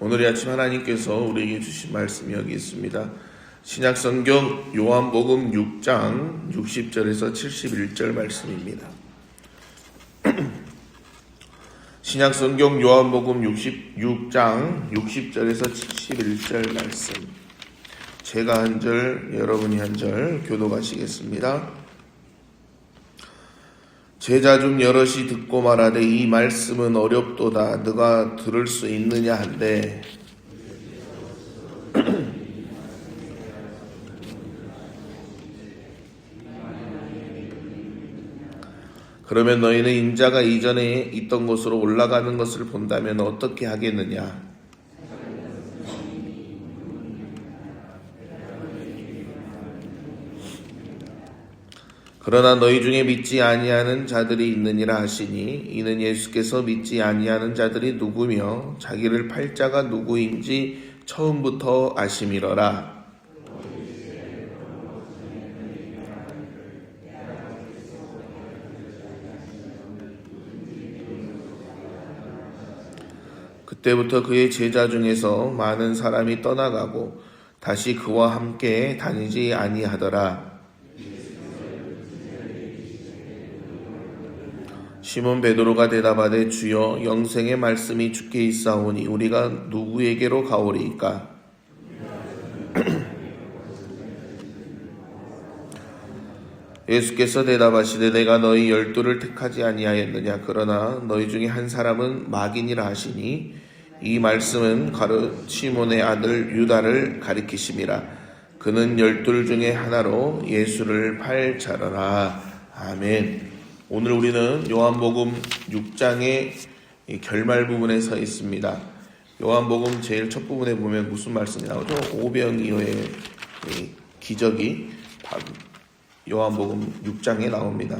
오늘 아침 하나님께서 우리에게 주신 말씀이 여기 있습니다. 신약성경 요한복음 6장 60절에서 71절 말씀입니다. 신약성경 요한복음 6장 60절에서 71절 말씀. 제가 한 절, 여러분이 한 절 교독하시겠습니다. 제자 중 여럿이 듣고 말하되 이 말씀은 어렵도다 너가 들을 수 있느냐 한데 그러면 너희는 인자가 이전에 있던 곳으로 올라가는 것을 본다면 어떻게 하겠느냐? 그러나 너희 중에 믿지 아니하는 자들이 있느니라 하시니 이는 예수께서 믿지 아니하는 자들이 누구며 자기를 팔 자가 누구인지 처음부터 아심이러라. 그때부터 그의 제자 중에서 많은 사람이 떠나가고 다시 그와 함께 다니지 아니하더라. 시몬 베드로가 대답하되 주여 영생의 말씀이 주께 있사오니 우리가 누구에게로 가오리이까? 예수께서 대답하시되 내가 너희 12를 택하지 아니하였느냐? 그러나 너희 중에 한 사람은 마귀니라 하시니 이 말씀은 시몬의 아들 유다를 가리키심이라. 그는 12 중에 하나로 예수를 팔 자라라. 아멘. 오늘 우리는 요한복음 6장의 결말 부분에 서 있습니다. 요한복음 제일 첫 부분에 보면 무슨 말씀이 나오죠? 오병이어의 기적이 요한복음 6장에 나옵니다.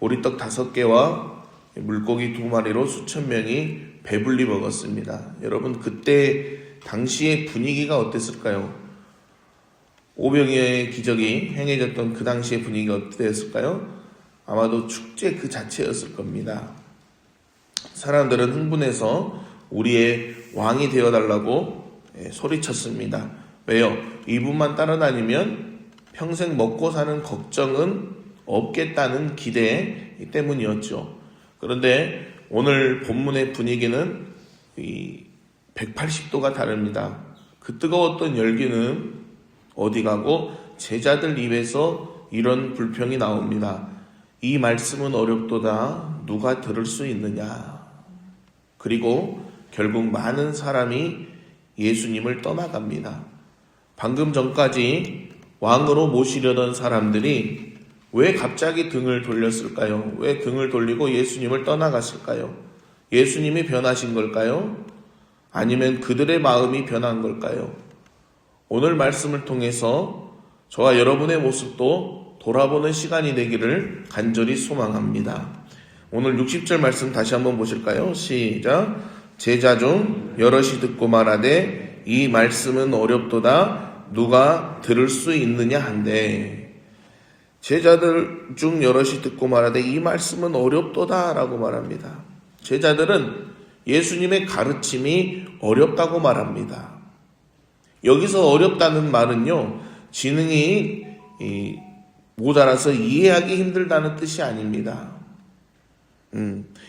보리떡 5개와 물고기 2마리로 수천 명이 배불리 먹었습니다. 여러분 그때 당시의 분위기가 어땠을까요? 오병이어의 기적이 행해졌던 그 당시의 분위기가 어땠을까요? 아마도 축제 그 자체였을 겁니다. 사람들은 흥분해서 우리의 왕이 되어달라고 소리쳤습니다. 왜요? 이분만 따라다니면 평생 먹고 사는 걱정은 없겠다는 기대 때문이었죠. 그런데 오늘 본문의 분위기는 180도가 다릅니다. 그 뜨거웠던 열기는 어디 가고 제자들 입에서 이런 불평이 나옵니다. 이 말씀은 어렵도다 누가 들을 수 있느냐. 그리고 결국 많은 사람이 예수님을 떠나갑니다. 방금 전까지 왕으로 모시려던 사람들이 왜 갑자기 등을 돌렸을까요? 왜 등을 돌리고 예수님을 떠나갔을까요? 예수님이 변하신 걸까요? 아니면 그들의 마음이 변한 걸까요? 오늘 말씀을 통해서 저와 여러분의 모습도 돌아보는 시간이 되기를 간절히 소망합니다. 오늘 60절 말씀 다시 한번 보실까요? 시작. 제자 중 여럿이 듣고 말하되 이 말씀은 어렵도다 누가 들을 수 있느냐 한데 제자들 중 여럿이 듣고 말하되 이 말씀은 어렵도다 라고 말합니다. 제자들은 예수님의 가르침이 어렵다고 말합니다. 여기서 어렵다는 말은요 지능이 모자라서 이해하기 힘들다는 뜻이 아닙니다.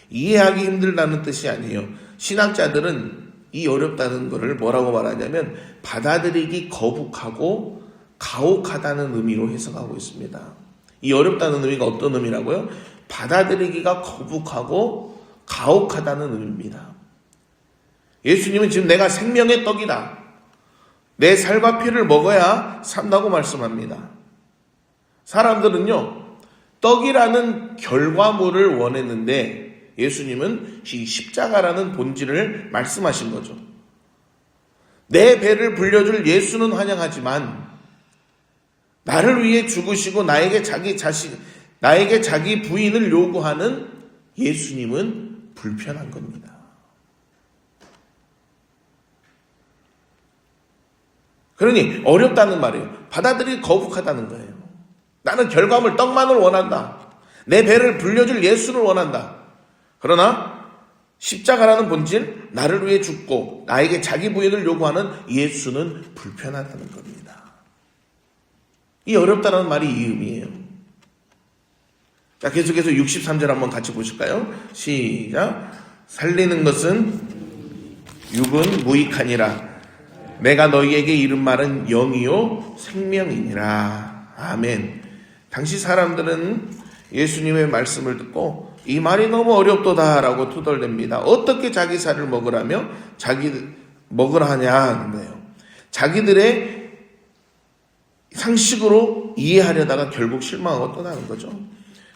이해하기 힘들다는 뜻이 아니에요. 신학자들은 이 어렵다는 것을 뭐라고 말하냐면 받아들이기 거북하고 가혹하다는 의미로 해석하고 있습니다. 이 어렵다는 의미가 어떤 의미라고요? 받아들이기가 거북하고 가혹하다는 의미입니다. 예수님은 지금 내가 생명의 떡이다. 내 살과 피를 먹어야 산다고 말씀합니다. 사람들은요 떡이라는 결과물을 원했는데 예수님은 이 십자가라는 본질을 말씀하신 거죠. 내 배를 불려줄 예수는 환영하지만 나를 위해 죽으시고 나에게 자기 부인을 요구하는 예수님은 불편한 겁니다. 그러니 어렵다는 말이에요. 받아들이기 거북하다는 거예요. 나는 결과물 떡만을 원한다. 내 배를 불려줄 예수를 원한다. 그러나 십자가라는 본질, 나를 위해 죽고 나에게 자기 부인을 요구하는 예수는 불편하다는 겁니다. 이 어렵다는 말이 이 의미예요. 자, 계속해서 63절 한번 같이 보실까요? 시작. 살리는 것은 육은 무익하니라. 내가 너희에게 이른 말은 영이요 생명이니라. 아멘. 당시 사람들은 예수님의 말씀을 듣고 이 말이 너무 어렵도다라고 투덜댑니다. 어떻게 자기 살을 먹으라며 먹으라 하냐는 거예요. 자기들의 상식으로 이해하려다가 결국 실망하고 떠나는 거죠.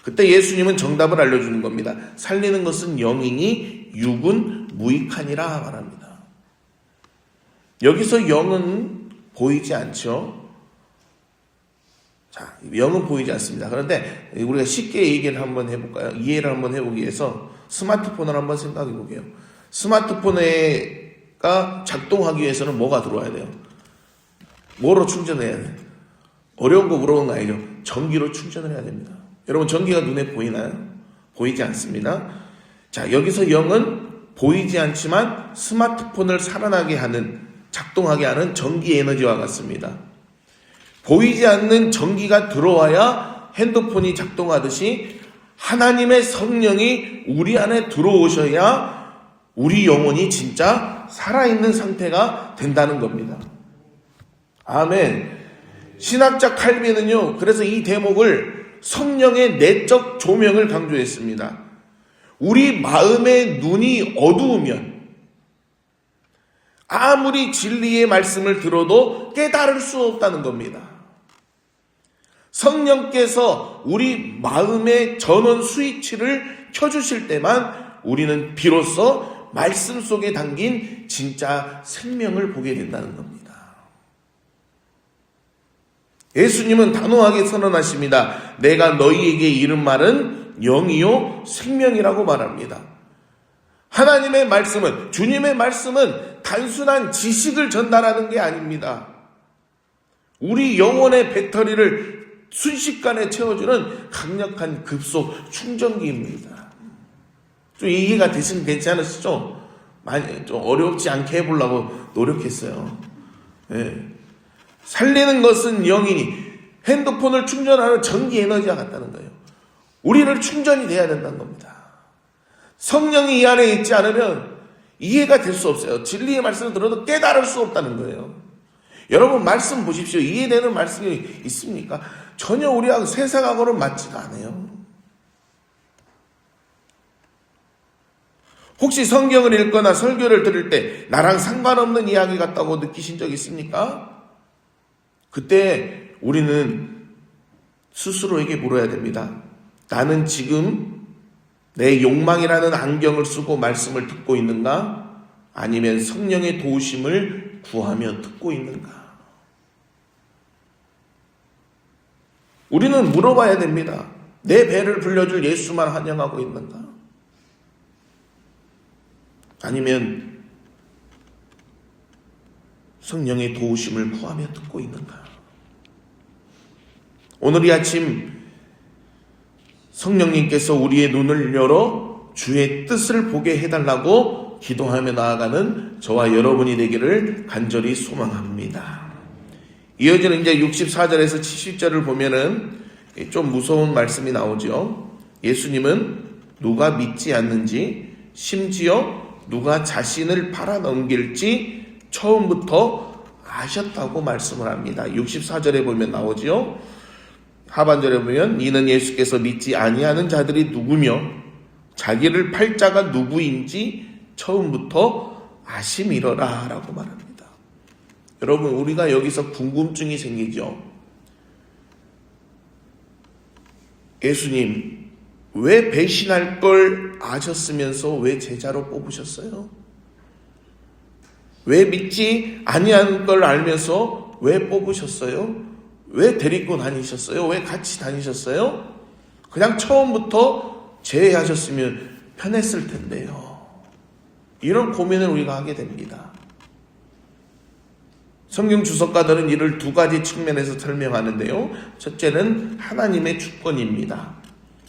그때 예수님은 정답을 알려주는 겁니다. 살리는 것은 영이니 육은 무익하니라 말합니다. 여기서 영은 보이지 않죠. 자, 영은 보이지 않습니다. 그런데 우리가 쉽게 얘기를 한번 해볼까요? 이해를 한번 해보기 위해서 스마트폰을 한번 생각해 볼게요. 스마트폰가 작동하기 위해서는 뭐가 들어와야 돼요? 뭐로 충전해야 돼요? 어려운 거 물어보는 거 아니죠? 전기로 충전을 해야 됩니다. 여러분, 전기가 눈에 보이나요? 보이지 않습니다. 자, 여기서 영은 보이지 않지만 스마트폰을 살아나게 하는, 작동하게 하는 전기 에너지와 같습니다. 보이지 않는 전기가 들어와야 핸드폰이 작동하듯이 하나님의 성령이 우리 안에 들어오셔야 우리 영혼이 진짜 살아있는 상태가 된다는 겁니다. 아멘. 신학자 칼빈은요, 그래서 이 대목을 성령의 내적 조명을 강조했습니다. 우리 마음의 눈이 어두우면 아무리 진리의 말씀을 들어도 깨달을 수 없다는 겁니다. 성령께서 우리 마음의 전원 스위치를 켜주실 때만 우리는 비로소 말씀 속에 담긴 진짜 생명을 보게 된다는 겁니다. 예수님은 단호하게 선언하십니다. 내가 너희에게 이른 말은 영이요 생명이라고 말합니다. 하나님의 말씀은, 주님의 말씀은 단순한 지식을 전달하는 게 아닙니다. 우리 영혼의 배터리를 순식간에 채워주는 강력한 급속 충전기입니다. 좀 이해가 되시면 괜찮으시죠? 많이 좀 어렵지 않게 해보려고 노력했어요. 네. 살리는 것은 영이니 핸드폰을 충전하는 전기 에너지와 같다는 거예요. 우리를 충전이 돼야 된다는 겁니다. 성령이 이 안에 있지 않으면 이해가 될 수 없어요. 진리의 말씀을 들어도 깨달을 수 없다는 거예요. 여러분, 말씀 보십시오. 이해되는 말씀이 있습니까? 전혀 우리하고 세상하고는 맞지가 않아요. 혹시 성경을 읽거나 설교를 들을 때 나랑 상관없는 이야기 같다고 느끼신 적 있습니까? 그때 우리는 스스로에게 물어야 됩니다. 나는 지금 내 욕망이라는 안경을 쓰고 말씀을 듣고 있는가? 아니면 성령의 도우심을 구하며 듣고 있는가? 우리는 물어봐야 됩니다. 내 배를 불려줄 예수만 환영하고 있는가? 아니면 성령의 도우심을 구하며 듣고 있는가? 오늘 이 아침 성령님께서 우리의 눈을 열어 주의 뜻을 보게 해달라고 기도하며 나아가는 저와 여러분이 되기를 간절히 소망합니다. 이어지는 이제 64절에서 70절을 보면은 좀 무서운 말씀이 나오죠. 예수님은 누가 믿지 않는지, 심지어 누가 자신을 팔아넘길지 처음부터 아셨다고 말씀을 합니다. 64절에 보면 나오죠. 하반절에 보면 이는 예수께서 믿지 아니하는 자들이 누구며 자기를 팔 자가 누구인지 처음부터 아심이러라 라고 말합니다. 여러분, 우리가 여기서 궁금증이 생기죠. 예수님, 왜 배신할 걸 아셨으면서 왜 제자로 뽑으셨어요? 왜 믿지 아니한 걸 알면서 왜 뽑으셨어요? 왜 데리고 다니셨어요? 왜 같이 다니셨어요? 그냥 처음부터 제외하셨으면 편했을 텐데요. 이런 고민을 우리가 하게 됩니다. 성경 주석가들은 이를 두 가지 측면에서 설명하는데요. 첫째는 하나님의 주권입니다.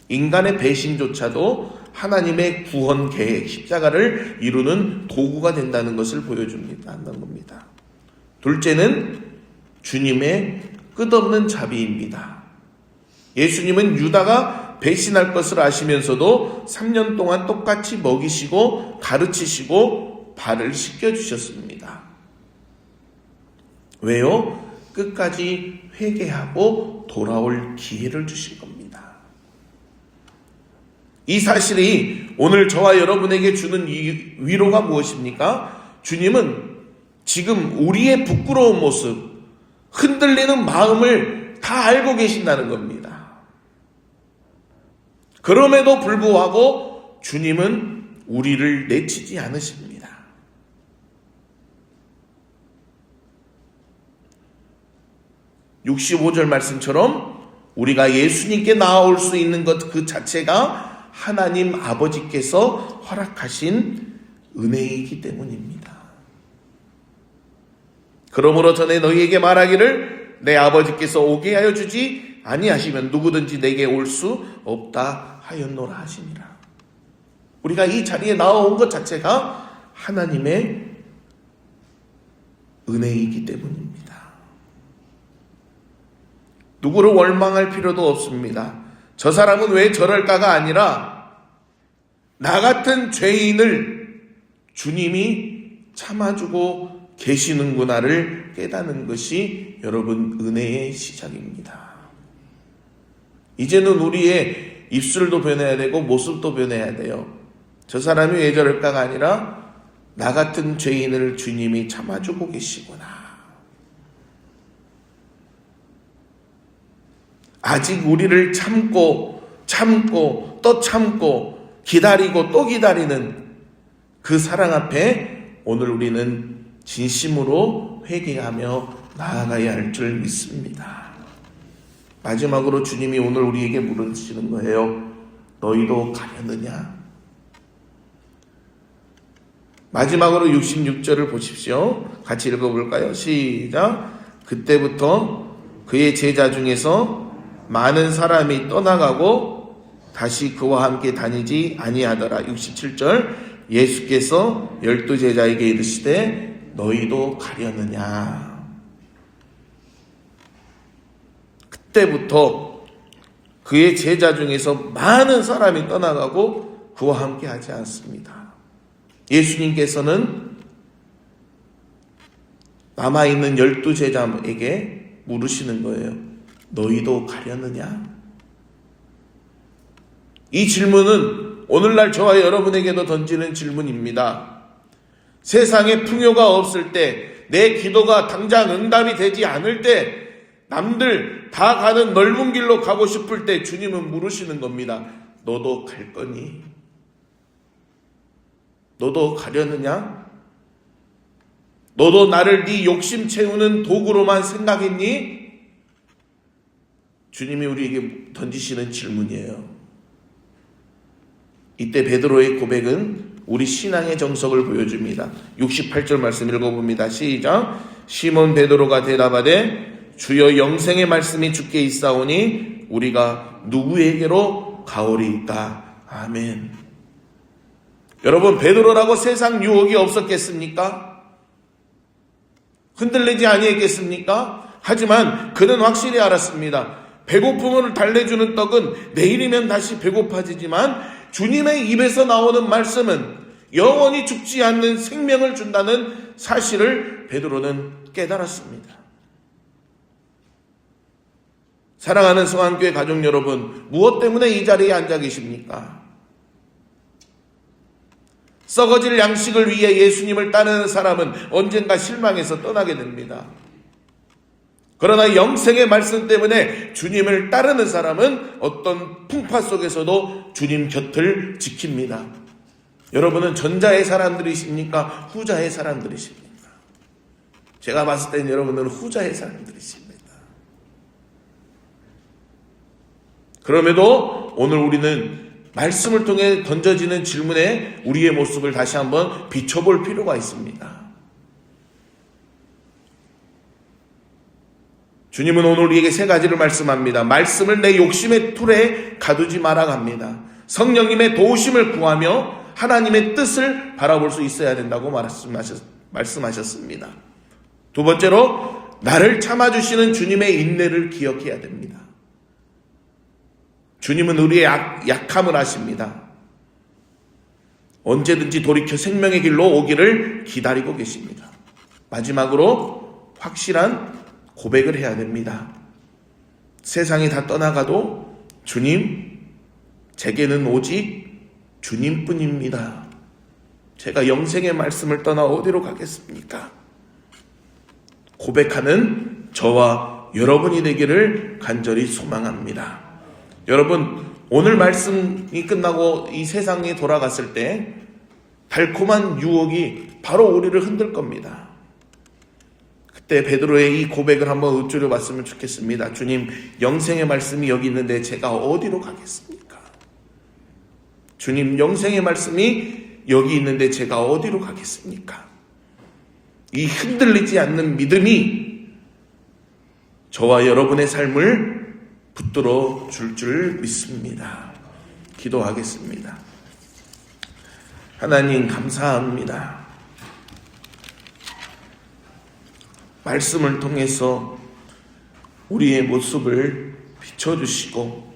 인간의 배신조차도 하나님의 구원 계획, 십자가를 이루는 도구가 된다는 것을 보여줍니다. 한다는 겁니다. 둘째는 주님의 끝없는 자비입니다. 예수님은 유다가 배신할 것을 아시면서도 3년 동안 똑같이 먹이시고 가르치시고 발을 씻겨주셨습니다. 왜요? 끝까지 회개하고 돌아올 기회를 주신 겁니다. 이 사실이 오늘 저와 여러분에게 주는 이 위로가 무엇입니까? 주님은 지금 우리의 부끄러운 모습, 흔들리는 마음을 다 알고 계신다는 겁니다. 그럼에도 불구하고 주님은 우리를 내치지 않으십니다. 65절 말씀처럼 우리가 예수님께 나아올 수 있는 것 그 자체가 하나님 아버지께서 허락하신 은혜이기 때문입니다. 그러므로 전에 너희에게 말하기를 내 아버지께서 오게 하여 주지 아니하시면 누구든지 내게 올 수 없다 하였노라 하시니라. 우리가 이 자리에 나온 것 자체가 하나님의 은혜이기 때문입니다. 누구를 원망할 필요도 없습니다. 저 사람은 왜 저럴까가 아니라 나 같은 죄인을 주님이 참아주고 계시는구나를 깨닫는 것이 여러분 은혜의 시작입니다. 이제는 우리의 입술도 변해야 되고 모습도 변해야 돼요. 저 사람이 왜 저럴까가 아니라 나 같은 죄인을 주님이 참아주고 계시구나. 아직 우리를 참고 또 참고 기다리고 또 기다리는 그 사랑 앞에 오늘 우리는 진심으로 회개하며 나아가야 할 줄 믿습니다. 마지막으로 주님이 오늘 우리에게 물으시는 거예요. 너희도 가려느냐? 마지막으로 66절을 보십시오. 같이 읽어볼까요? 시작. 그때부터 그의 제자 중에서 많은 사람이 떠나가고 다시 그와 함께 다니지 아니하더라. 67절. 예수께서 12제자에게 이르시되 너희도 가려느냐? 그때부터 그의 제자 중에서 많은 사람이 떠나가고 그와 함께 하지 않습니다. 예수님께서는 남아있는 12제자에게 물으시는 거예요. 너희도 가려느냐? 이 질문은 오늘날 저와 여러분에게도 던지는 질문입니다. 세상에 풍요가 없을 때, 내 기도가 당장 응답이 되지 않을 때, 남들 다 가는 넓은 길로 가고 싶을 때 주님은 물으시는 겁니다. 너도 갈 거니? 너도 가려느냐? 너도 나를 네 욕심 채우는 도구로만 생각했니? 주님이 우리에게 던지시는 질문이에요. 이때 베드로의 고백은 우리 신앙의 정석을 보여줍니다. 68절 말씀 읽어봅니다. 시작. 시몬 베드로가 대답하되 주여 영생의 말씀이 주께 있사오니 우리가 누구에게로 가오리이까? 아멘. 여러분, 베드로라고 세상 유혹이 없었겠습니까? 흔들리지 아니했겠습니까? 하지만 그는 확실히 알았습니다. 배고픔을 달래주는 떡은 내일이면 다시 배고파지지만 주님의 입에서 나오는 말씀은 영원히 죽지 않는 생명을 준다는 사실을 베드로는 깨달았습니다. 사랑하는 성안교회 가족 여러분, 무엇 때문에 이 자리에 앉아 계십니까? 썩어질 양식을 위해 예수님을 따르는 사람은 언젠가 실망해서 떠나게 됩니다. 그러나 영생의 말씀 때문에 주님을 따르는 사람은 어떤 풍파 속에서도 주님 곁을 지킵니다. 여러분은 전자의 사람들이십니까? 후자의 사람들이십니까? 제가 봤을 때는 여러분은 후자의 사람들이십니다. 그럼에도 오늘 우리는 말씀을 통해 던져지는 질문에 우리의 모습을 다시 한번 비춰볼 필요가 있습니다. 주님은 오늘 우리에게 세 가지를 말씀합니다. 말씀을 내 욕심의 틀에 가두지 마라 합니다. 성령님의 도우심을 구하며 하나님의 뜻을 바라볼 수 있어야 된다고 말씀하셨습니다. 두 번째로 나를 참아주시는 주님의 인내를 기억해야 됩니다. 주님은 우리의 약함을 아십니다. 언제든지 돌이켜 생명의 길로 오기를 기다리고 계십니다. 마지막으로 확실한 고백을 해야 됩니다. 세상이 다 떠나가도 주님, 제게는 오직 주님뿐입니다. 제가 영생의 말씀을 떠나 어디로 가겠습니까? 고백하는 저와 여러분이 되기를 간절히 소망합니다. 여러분, 오늘 말씀이 끝나고 이 세상에 돌아갔을 때 달콤한 유혹이 바로 우리를 흔들 겁니다. 그때 베드로의 이 고백을 한번 읊조려 봤으면 좋겠습니다. 주님, 영생의 말씀이 여기 있는데 제가 어디로 가겠습니까? 주님, 영생의 말씀이 여기 있는데 제가 어디로 가겠습니까? 이 흔들리지 않는 믿음이 저와 여러분의 삶을 붙들어 줄 믿습니다. 기도하겠습니다. 하나님 감사합니다. 말씀을 통해서 우리의 모습을 비춰주시고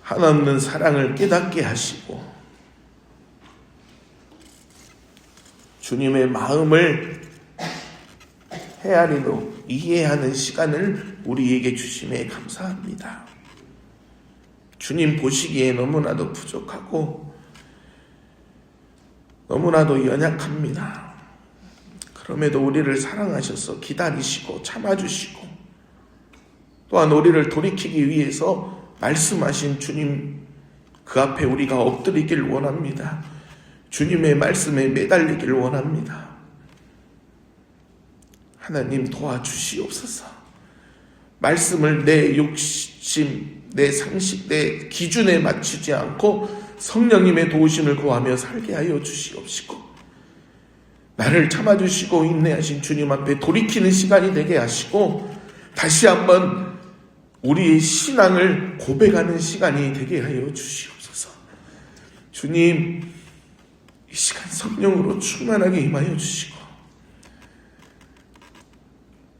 한없는 사랑을 깨닫게 하시고 주님의 마음을 헤아리고 이해하는 시간을 우리에게 주심에 감사합니다. 주님 보시기에 너무나도 부족하고 너무나도 연약합니다. 그럼에도 우리를 사랑하셔서 기다리시고 참아주시고 또한 우리를 돌이키기 위해서 말씀하신 주님 그 앞에 우리가 엎드리길 원합니다. 주님의 말씀에 매달리길 원합니다. 하나님 도와주시옵소서. 말씀을 내 욕심, 내 상식, 내 기준에 맞추지 않고 성령님의 도우심을 구하며 살게 하여 주시옵시고 나를 참아주시고 인내하신 주님 앞에 돌이키는 시간이 되게 하시고 다시 한번 우리의 신앙을 고백하는 시간이 되게 하여 주시옵소서. 주님, 이 시간 성령으로 충만하게 임하여 주시고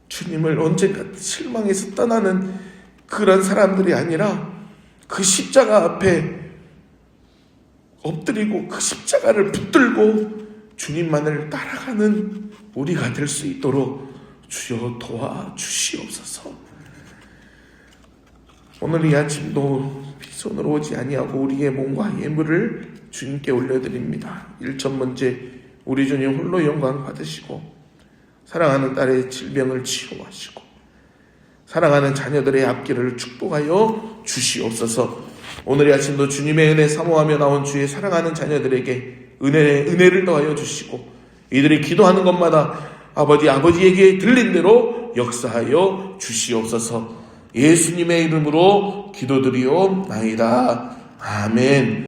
주님을 언젠가 실망해서 떠나는 그런 사람들이 아니라 그 십자가 앞에 엎드리고 그 십자가를 붙들고 주님만을 따라가는 우리가 될 수 있도록 주여 도와주시옵소서. 오늘 이 아침도 빈손으로 오지 아니하고 우리의 몸과 예물을 주님께 올려드립니다. 1천 번째 우리 주님 홀로 영광 받으시고 사랑하는 딸의 질병을 치유하시고 사랑하는 자녀들의 앞길을 축복하여 주시옵소서. 오늘 이 아침도 주님의 은혜 사모하며 나온 주의 사랑하는 자녀들에게 은혜를 더하여 주시고 이들이 기도하는 것마다 아버지에게 들린 대로 역사하여 주시옵소서. 예수님의 이름으로 기도드리옵나이다. 아멘.